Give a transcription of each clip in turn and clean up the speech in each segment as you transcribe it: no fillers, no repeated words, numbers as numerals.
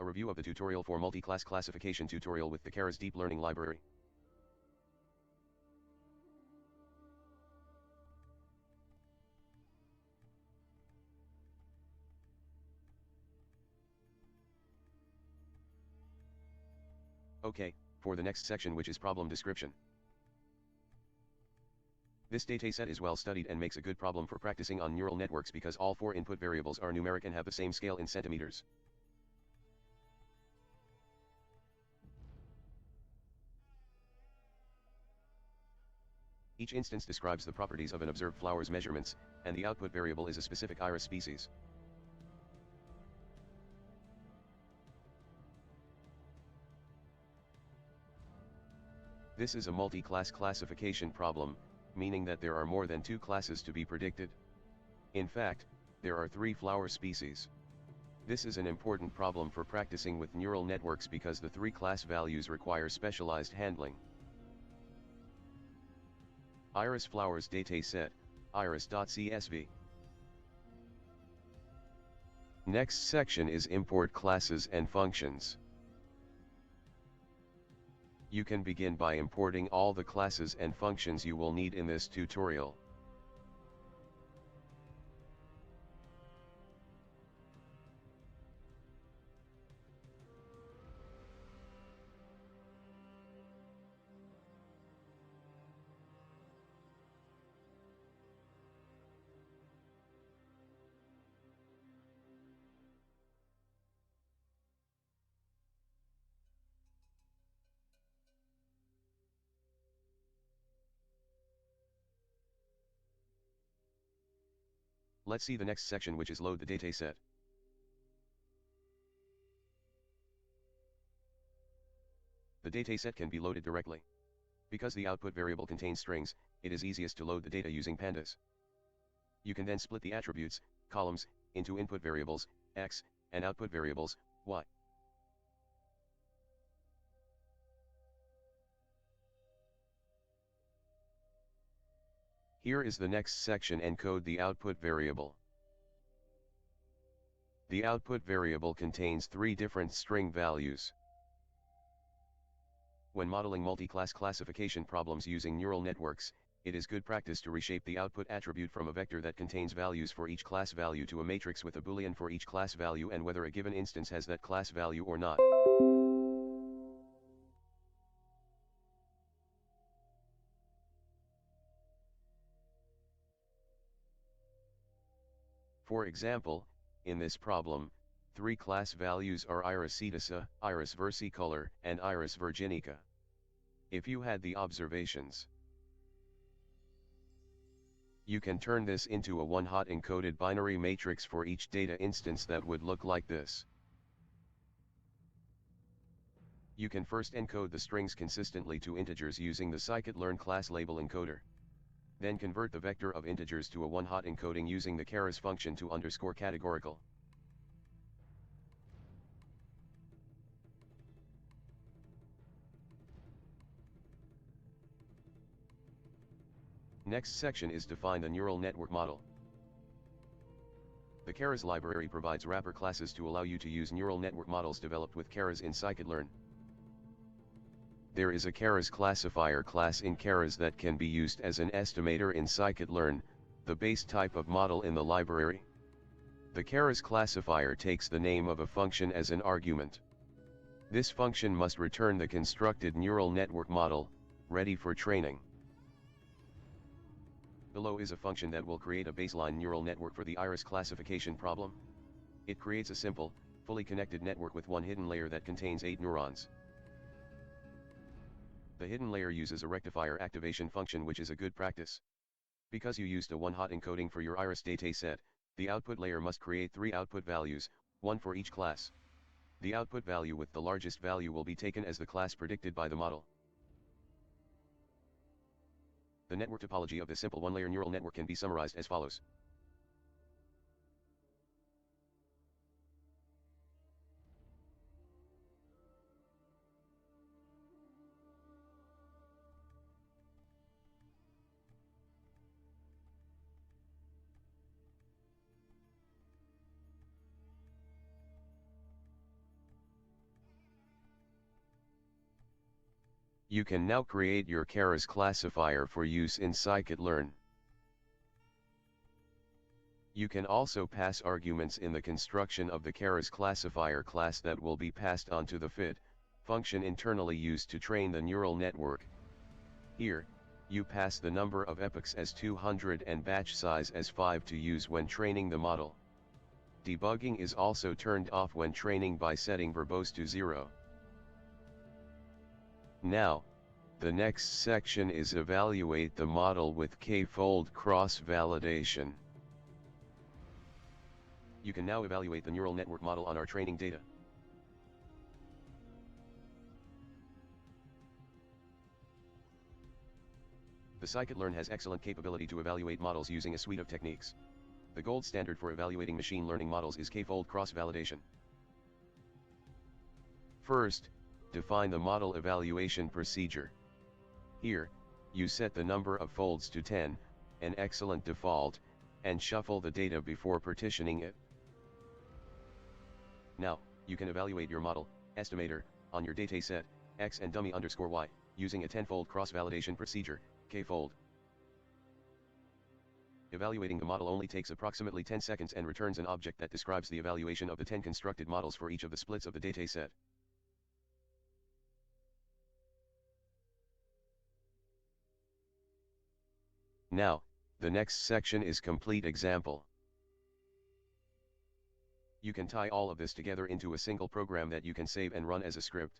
A review of the tutorial for multi-class classification tutorial with the Keras Deep Learning Library. Okay, for the next section, which is problem description. This dataset is well studied and makes a good problem for practicing on neural networks because all 4 input variables are numeric and have the same scale in centimeters. Each instance describes the properties of an observed flower's measurements, and the output variable is a specific iris species. This is a multi-class classification problem, meaning that there are more than 2 classes to be predicted. In fact, there are 3 flower species. This is an important problem for practicing with neural networks because the 3 class values require specialized handling. Iris flowers dataset, iris.csv. Next section is import classes and functions. You can begin by importing all the classes and functions you will need in this tutorial. Let's see the next section, which is load the dataset. The dataset can be loaded directly. Because the output variable contains strings, it is easiest to load the data using pandas. You can then split the attributes, columns, into input variables, x, and output variables, y. Here is the next section: encode the output variable. The output variable contains 3 different string values. When modeling multi-class classification problems using neural networks, it is good practice to reshape the output attribute from a vector that contains values for each class value to a matrix with a boolean for each class value and whether a given instance has that class value or not. For example, in this problem, 3 class values are iris foetida, iris versicolor, and iris virginica. If you had the observations, you can turn this into a one-hot encoded binary matrix for each data instance that would look like this. You can first encode the strings consistently to integers using the scikit-learn class label encoder. Then convert the vector of integers to a one-hot encoding using the keras function to underscore categorical. Next section is define the neural network model. The Keras library provides wrapper classes to allow you to use neural network models developed with Keras in scikit-learn. There is a Keras classifier class in Keras that can be used as an estimator in scikit-learn, the base type of model in the library. The Keras classifier takes the name of a function as an argument. This function must return the constructed neural network model, ready for training. Below is a function that will create a baseline neural network for the iris classification problem. It creates a simple, fully connected network with one hidden layer that contains 8 neurons. The hidden layer uses a rectifier activation function, which is a good practice. Because you used a one-hot encoding for your iris dataset, the output layer must create 3 output values, 1 for each class. The output value with the largest value will be taken as the class predicted by the model. The network topology of this simple one-layer neural network can be summarized as follows. You can now create your Keras classifier for use in scikit-learn. You can also pass arguments in the construction of the Keras classifier class that will be passed on to the fit function internally used to train the neural network. Here, you pass the number of epochs as 200 and batch size as 5 to use when training the model. Debugging is also turned off when training by setting verbose to 0. Now, the next section is evaluate the model with k-fold cross-validation. You can now evaluate the neural network model on our training data. The scikit-learn has excellent capability to evaluate models using a suite of techniques. The gold standard for evaluating machine learning models is k-fold cross-validation. First, define the model evaluation procedure. Here, you set the number of folds to 10, an excellent default, and shuffle the data before partitioning it. Now, you can evaluate your model, estimator, on your dataset, x and dummy_y, using a 10-fold cross-validation procedure, k-fold. Evaluating the model only takes approximately 10 seconds and returns an object that describes the evaluation of the 10 constructed models for each of the splits of the dataset. Now, the next section is complete example. You can tie all of this together into a single program that you can save and run as a script.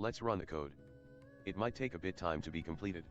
Let's run the code. It might take a bit time to be completed.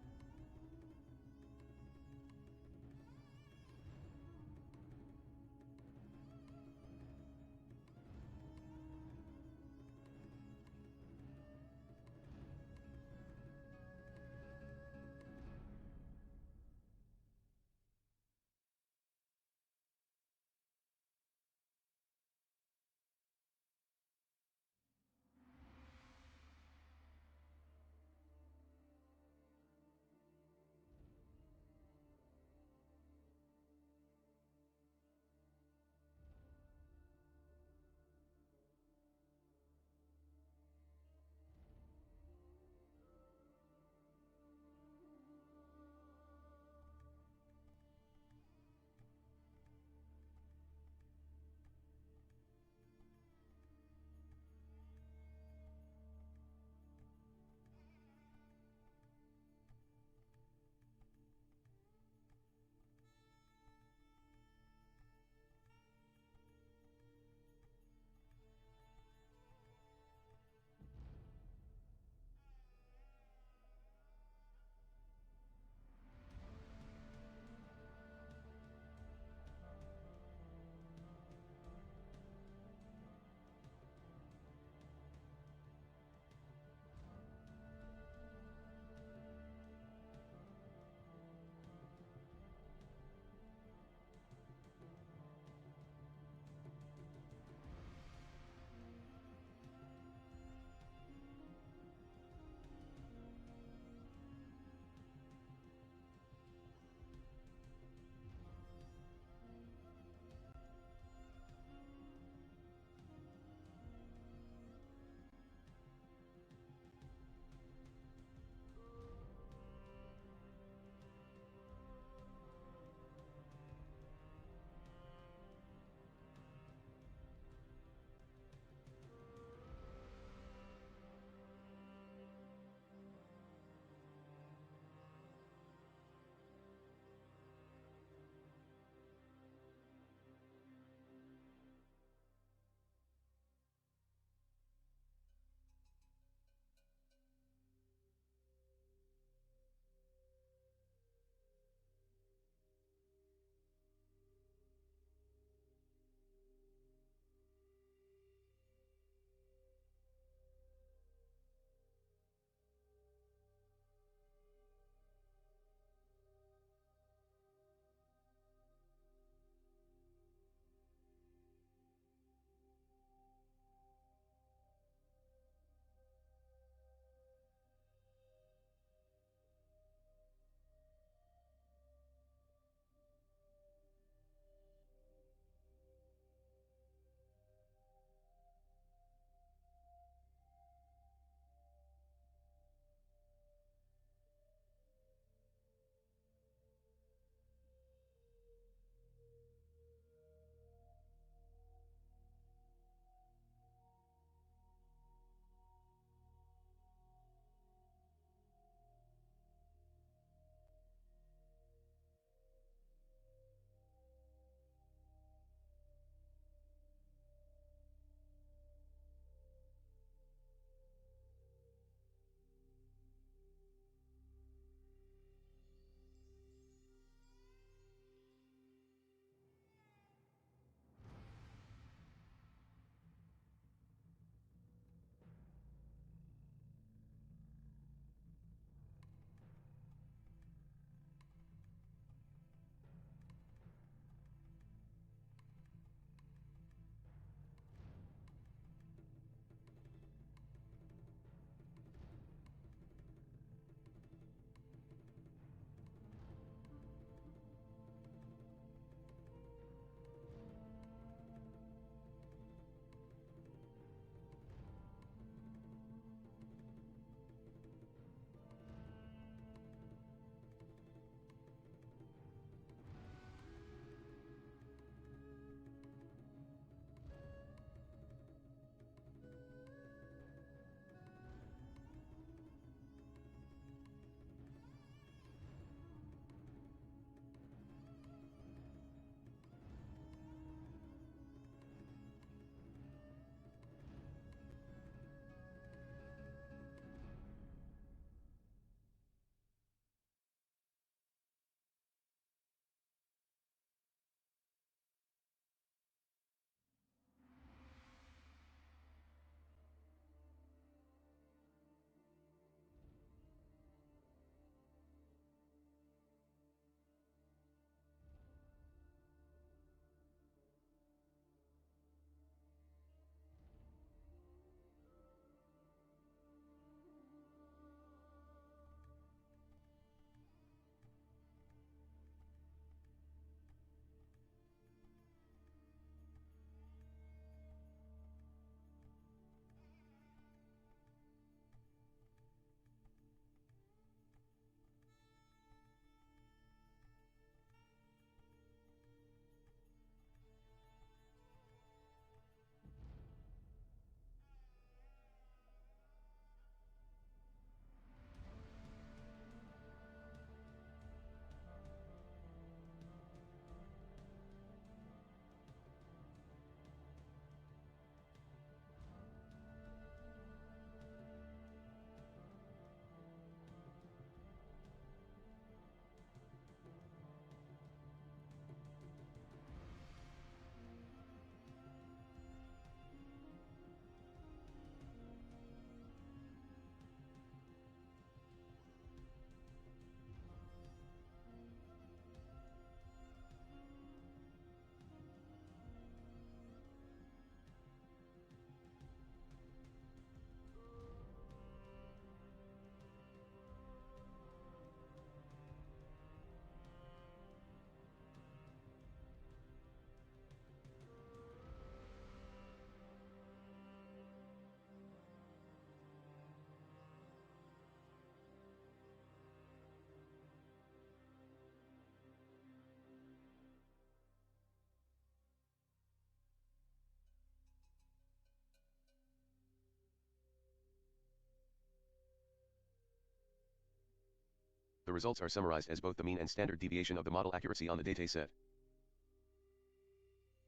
The results are summarized as both the mean and standard deviation of the model accuracy on the dataset.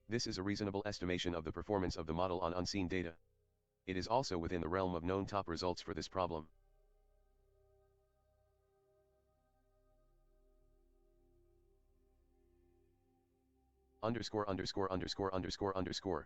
This is a reasonable estimation of the performance of the model on unseen data. It is also within the realm of known top results for this problem. _______________________